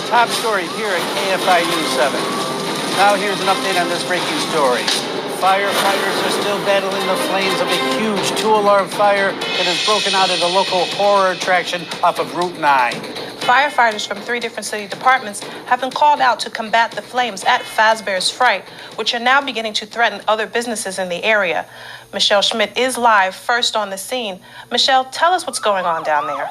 Top story here at KFI News 7. Now here's an update on this breaking story. Firefighters are still battling the flames of a huge two-alarm fire that has broken out at a local horror attraction off of Route 9. Firefighters from 3 different city departments have been called out to combat the flames at Fazbears Fire, which are now beginning to threaten other businesses in the area. Michelle Schmidt is live first on the scene. Michelle, tell us what's going on down there.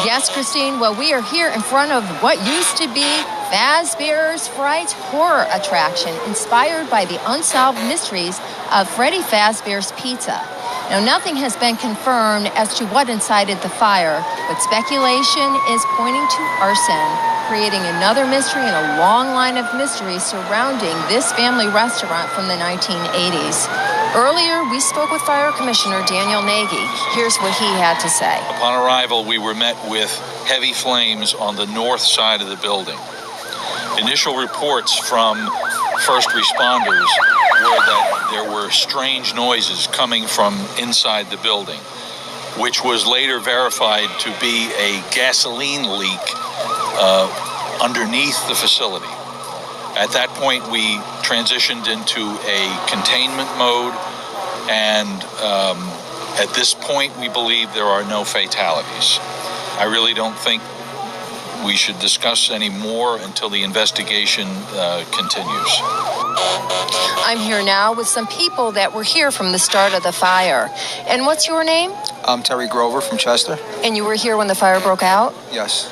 Yes, Christine. Well, we are here in front of what used to be Fazbears Frights horror attraction inspired by the unsolved mysteries of Freddy Fazbear's Pizza. Now, nothing has been confirmed as to what incited the fire, but speculation is pointing to arson, creating another mystery in a long line of mysteries surrounding this family restaurant from the 1980s. Earlier, we spoke with Fire Commissioner Daniel Nagy. Here's what he had to say. Upon arrival, we were met with heavy flames on the north side of the building. Initial reports from first responders were that there were strange noises coming from inside the building, which was later verified to be a gasoline leak underneath the facility. At that point, we transitioned into a containment mode, and at this point, we believe there are no fatalities. I really don't think we should discuss any more until the investigation continues. I'm here now with some people that were here from the start of the fire. And what's your name? I'm Terry Grover from Chester. And you were here when the fire broke out? Yes.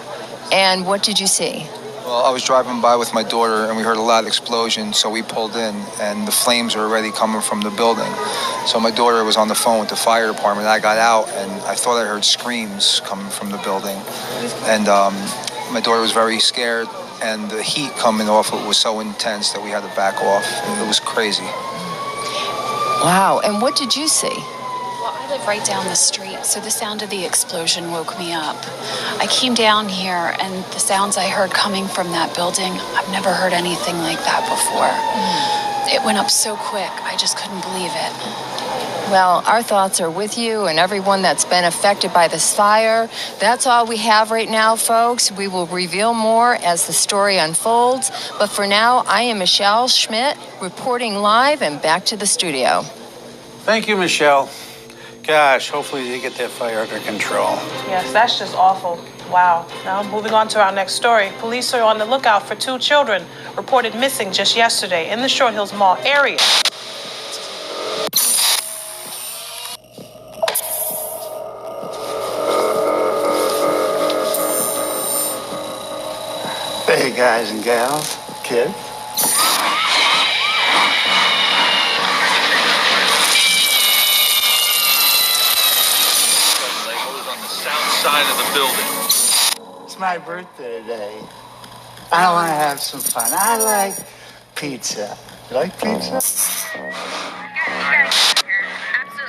And what did you see? Well, I was driving by with my daughter, and we heard a loud explosion, so we pulled in, and the flames were already coming from the building. So my daughter was on the phone with the fire department. I got out, and I thought I heard screams coming from the building. And my daughter was very scared, and the heat coming off it was so intense that we had to back off. It was crazy. Wow, and what did you see? Well, I live right down the street, so the sound of the explosion woke me up. I came down here, and the sounds I heard coming from that building, I've never heard anything like that before. It went up so quick, I just couldn't believe it. Well, our thoughts are with you and everyone that's been affected by this fire. That's all we have right now, folks. We will reveal more as the story unfolds. But for now, I am Michelle Schmidt, reporting live and back to the studio. Thank you, Michelle. Gosh, hopefully they get that fire under control. Yes, that's just awful. Wow. Now, moving on to our next story. Police are on the lookout for 2 children reported missing just yesterday in the Short Hills Mall area. Hey, guys and gals, kids. On the south side of the building. It's my birthday today. I want to have some fun. I like pizza. You like pizza? Absolutely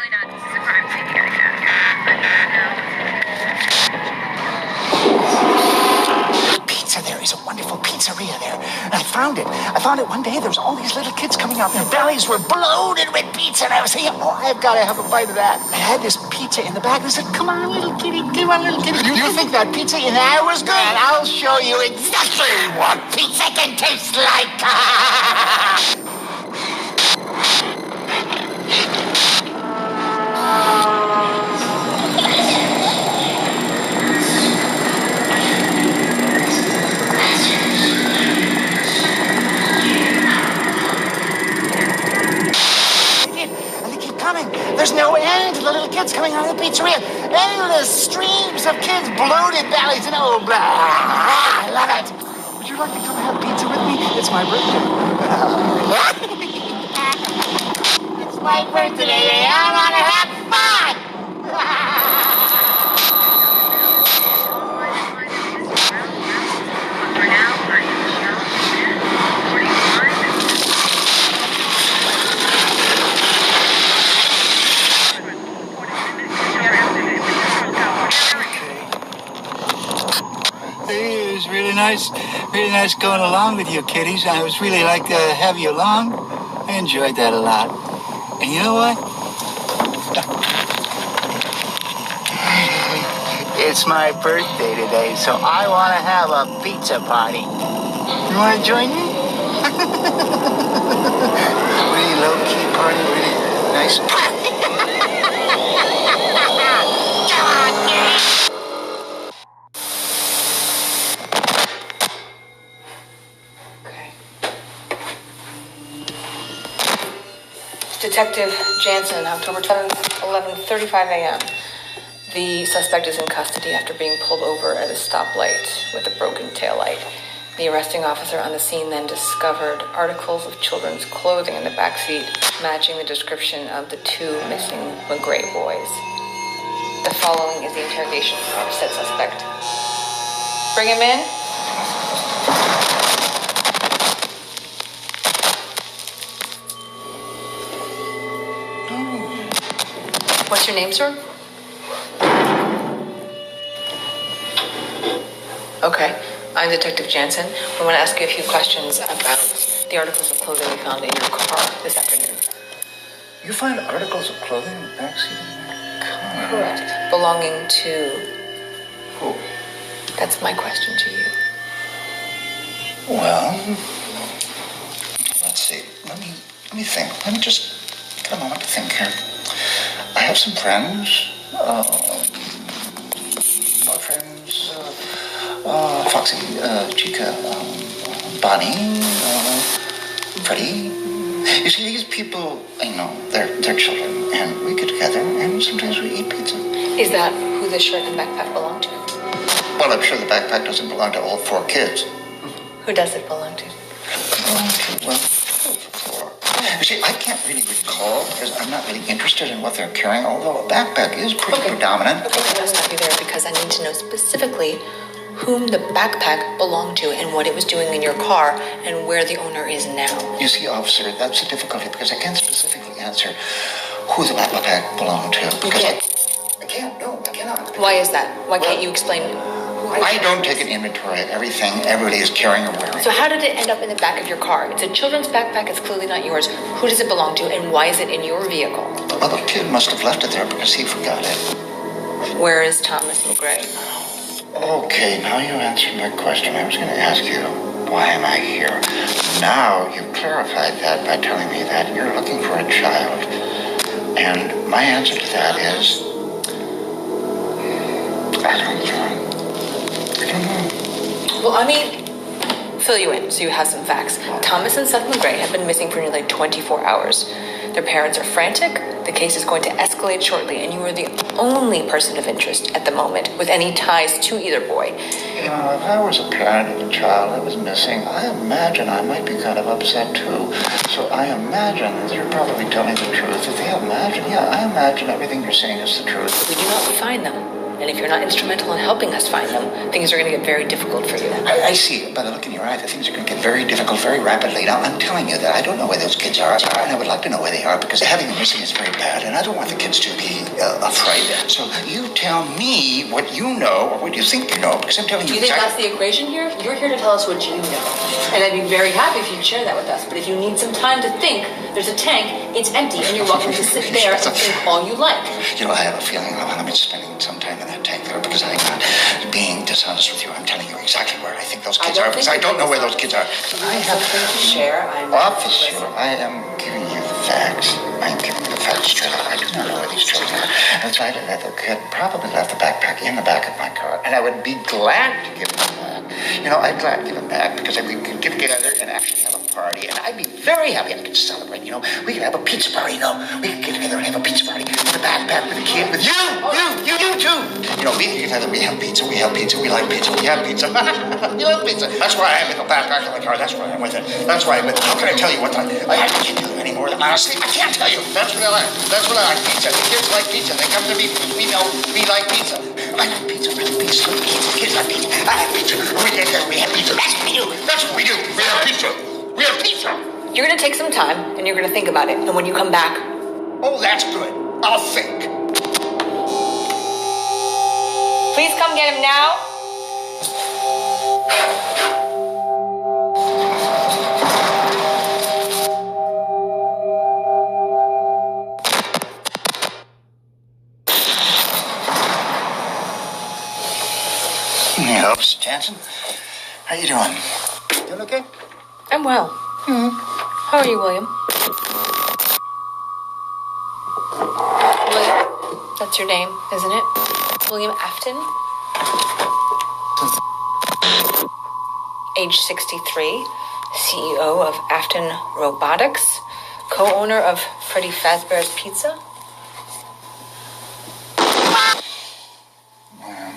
not. This is a crime scene here. Pizza, there is a wonderful pizzeria there. And I found it. I found it one day. There was all these little kids coming out. Their bellies were bloated with pizza. And I was thinking, oh, I've got to have a bite of that. I had this pizza in the bag. And I said, come on, little kitty. Come on, little kitty. You think that pizza in there was good? And I'll show you exactly what pizza can taste like. There's no end to the little kids coming out of the pizzeria. Endless streams of kids, bloated bellies, and oh, blah. I love it. Would you like to come have pizza with me? It's my birthday. It's my birthday. I want to have fun. It was really nice going along with you, kiddies. I was really like to have you along. I enjoyed that a lot. And you know what? It's my birthday today, so I want to have a pizza party. You want to join me? Really low-key party, really nice party. Come on, Detective Jansen, October 10th, 11:35 a.m. The suspect is in custody after being pulled over at a stoplight with a broken taillight. The arresting officer on the scene then discovered articles of children's clothing in the backseat, matching the description of the two missing McGray boys. The following is the interrogation of said suspect. Bring him in. What's your name, sir? Okay, I'm Detective Jansen. I want to ask you a few questions about the articles of clothing we found in your car this afternoon. You find articles of clothing in the backseat of my car? Correct. Belonging to... Who? That's my question to you. Well, let's see. Let me think. Let me just get a moment to think here. I have some friends, boyfriends, Foxy, Chica, Bonnie, Freddie. You see, these people, they're children, and we get together, and sometimes we eat pizza. Is that who the shirt and backpack belong to? Well, I'm sure the backpack doesn't belong to all four kids. Who does it belong to? You see, I can't really recall because I'm not really interested in what they're carrying, although a backpack is pretty predominant. Okay, I must stop you there because I need to know specifically whom the backpack belonged to and what it was doing in your car and where the owner is now. You see, officer, that's the difficulty because I can't specifically answer who the backpack belonged to. You can't? I can't, no, I cannot. Why is that? Why can't you explain? I don't take an inventory of everything everybody is carrying or wearing. So how did it end up in the back of your car? It's a children's backpack. It's clearly not yours. Who does it belong to, and why is it in your vehicle? Well, the kid must have left it there because he forgot it. Where is Thomas McGray? Okay, now you answered my question. I was going to ask you, why am I here? Now you've clarified that by telling me that you're looking for a child. And my answer to that is, I don't know. Well, let me fill you in so you have some facts. Thomas and Seth McGray have been missing for nearly 24 hours. Their parents are frantic. The case is going to escalate shortly, and you are the only person of interest at the moment with any ties to either boy. You know, if I was a parent of a child that was missing, I imagine I might be kind of upset too. So I imagine that you're probably telling the truth. I imagine everything you're saying is the truth. We do not find them. And if you're not instrumental in helping us find them, things are going to get very difficult for you. I see. By the look in your eye, that things are going to get very difficult very rapidly. Now, I'm telling you that I don't know where those kids are, and I would like to know where they are, because having them missing is very bad, and I don't want the kids to be afraid. So you tell me what you know, or what you think you know, because I'm telling you. Do you think that's the equation here? You're here to tell us what you know. And I'd be very happy if you'd share that with us. But if you need some time to think, there's a tank, it's empty, and you're welcome to sit there and think all you like. You know, I have a feeling I'm spending some time in that tank there, because I'm not being dishonest with you. I'm telling you exactly where I think those kids are, because I don't know where those kids are. I have something to share. Officer, I am giving you the facts. I'm giving you the facts straight out. I do not know where these children are. That's right, that the kid probably left the backpack in the back of my car, and I would be glad to give him back. You know, I'd glad to give him back, because we could get together and actually have a party, and I'd be very happy. I could celebrate, you know. We could have a pizza party, you know. We could get together and have a pizza party with the backpack, with the kid, with you too. You know, we have pizza, we like pizza, we have pizza. We love pizza. That's why I'm in the backpack of the car. That's why I'm with it. That's why I'm with it. How can I tell you what I can't do anymore? Honestly, I can't tell you. That's what I like. Pizza. The kids like pizza. They come to me because we know we like pizza. I like pizza. The kids like pizza. I like pizza. We have pizza. That's what we do. We have pizza. We have pizza. You're going to take some time, and you're going to think about it. And when you come back... Oh, that's good. I'll think. Please come get him now. helps. Jansen, how you doing? Doing okay? I'm well. How are you, William? William? That's your name, isn't it? William Afton? Age 63, CEO of Afton Robotics, co-owner of Fazbears Pizza. William.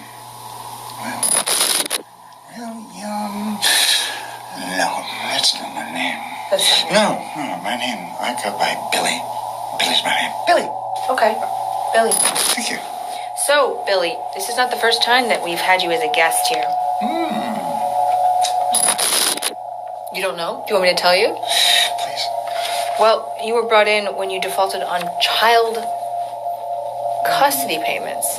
No, that's not my name. That's No, my name. I go by Billy. Billy's my name. Billy. okay. Billy. Thank you. So, Billy, this is not the first time that we've had you as a guest here. You don't know? Do you want me to tell you? Please. Well, you were brought in when you defaulted on child custody payments.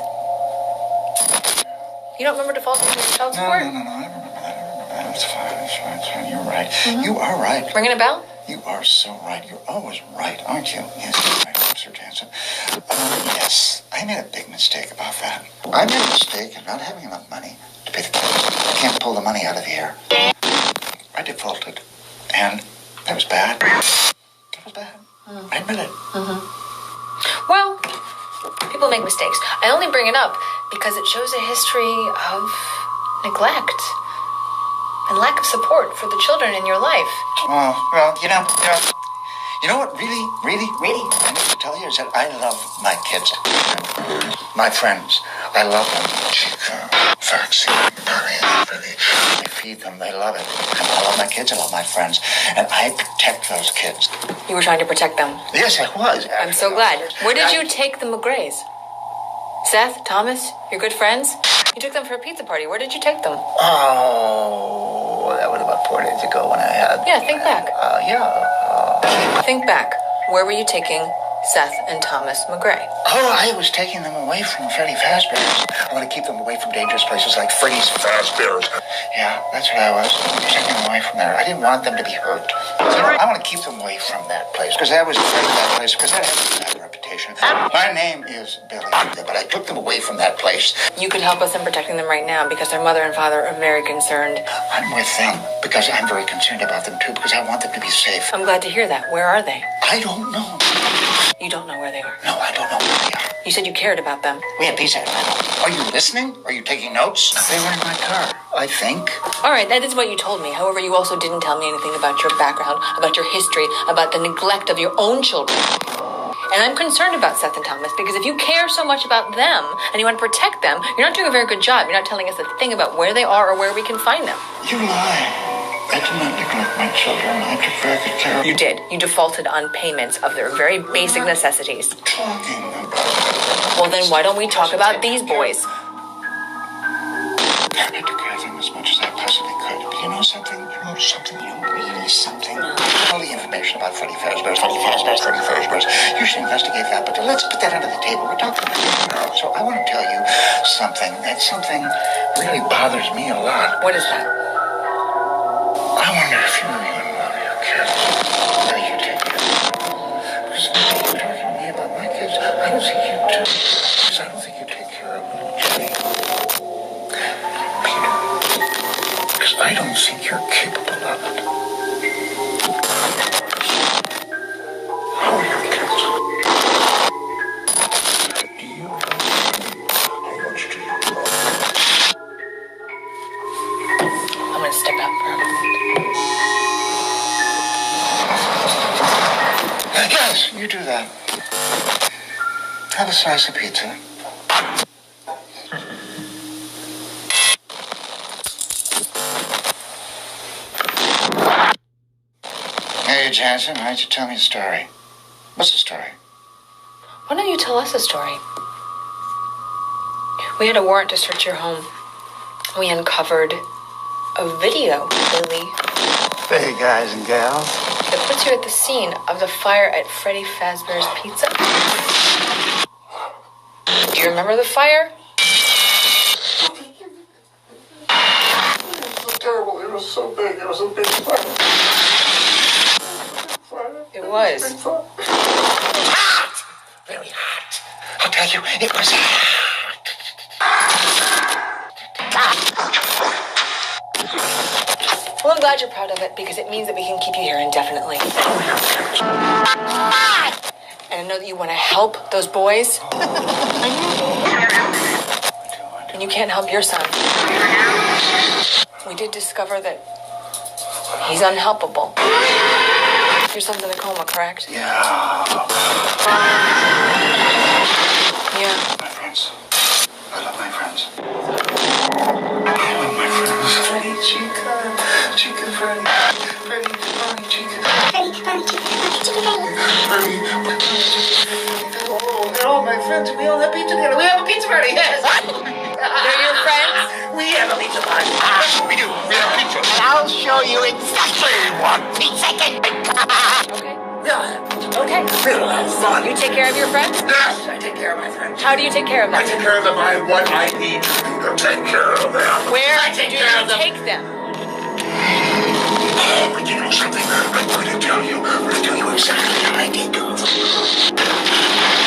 You don't remember defaulting on child No, support? I remember that. It's fine. You're right. You are right. Ringing a bell? You are so right. You're always right, aren't you? Yes, you're right, Sir Jansen. Yes, I made a big mistake about that. I made a mistake of not having enough money to pay the bills. I can't pull the money out of the air. I defaulted, and that was bad. That was bad. I admit it. Well, people make mistakes. I only bring it up because it shows a history of neglect and lack of support for the children in your life. Well, you know what really, I need to tell you is that I love my kids. My friends. I love them. Chica, Foxy, Barry, I feed them. They love it. And I love my kids. I love my friends. And I protect those kids. You were trying to protect them. Yes, I was. I'm so glad. Where did you take the McGrays? Seth, Thomas, your good friends? You took them for a pizza party. Where did you take them? Oh, that was about 4 days ago when I had... Yeah, think back. Think back. Where were you taking Seth and Thomas McGray? Oh, I was taking them away from Freddy Fazbears. I want to keep them away from dangerous places like Freddy's Fazbears. Yeah, that's what I was. Taking them away from there. I didn't want them to be hurt. I want to keep them away from that place because I was afraid of that place because that has a bad reputation. My name is Billy, but I took them away from that place. You could help us in protecting them right now because their mother and father are very concerned. I'm with them because I'm very concerned about them too because I want them to be safe. I'm glad to hear that. Where are they? I don't know. You don't know where they are. No, I don't know where they are. You said you cared about them. We had pizza at my home. Are you listening? Are you taking notes? They were in my car, I think. All right, that is what you told me. However, you also didn't tell me anything about your background, about your history, about the neglect of your own children. And I'm concerned about Seth and Thomas because if you care so much about them and you want to protect them, you're not doing a very good job. You're not telling us a thing about where they are or where we can find them. You lie. I did not neglect my children. I took very good care of them. You did. You defaulted on payments of their very basic necessities. Talking about... Well, then why don't we talk about these boys? I took care of them as much as I possibly could. But you know something? Really something. All the information about Freddy Fazbears. You should investigate that, but let's put that under the table. We're talking about it now. So I want to tell you something. That something really bothers me a lot. What is that? I wonder if you even know your kids. How you take care of them. Because you're talking to me about my kids. I don't think you do. Because I don't think you take care of little Jimmy. Peter. Because I don't think you're capable of it. How are your kids? Do you love them? How much do you love them? I'm going to step out for a moment. Yes, you do that. Have a slice of pizza. Hey, Jansen, why don't you tell me a story? What's the story? Why don't you tell us a story? We had a warrant to search your home. We uncovered a video, Billy, Hey, guys and gals. that puts you at the scene of the fire at Freddy Fazbear's Pizza. Do you remember the fire? It was terrible. It was so big. It was a big fire. It was. Hot! Very hot. I'll tell you, it was hot. glad you're proud of it because it means that we can keep you here indefinitely. And I know that you want to help those boys. And you can't help your son. We did discover that he's unhelpable. Your son's in a coma, correct? Yeah. Yeah. My friends. I love my friends. I love my friends. Freddy, Chica, Chica, Freddy, Freddy, Bonnie, Chica, Freddy, Bonnie, Chica, Freddy, oh, they're all my friends. We all have pizza together. We have a pizza party. Yes. They're your friends? We have a pizza party. That's what we do. We have pizza. And I'll show you exactly what pizza can be. Okay. Okay. We'll have fun. You take care of your friends? Yes, I take care of my friends. How do you take care of them? I take care of them by what I need to take care of them. Where I do take you care of them. take them? Oh, but you know something? I'm going to tell you. I'm going to tell you exactly how I take care of them.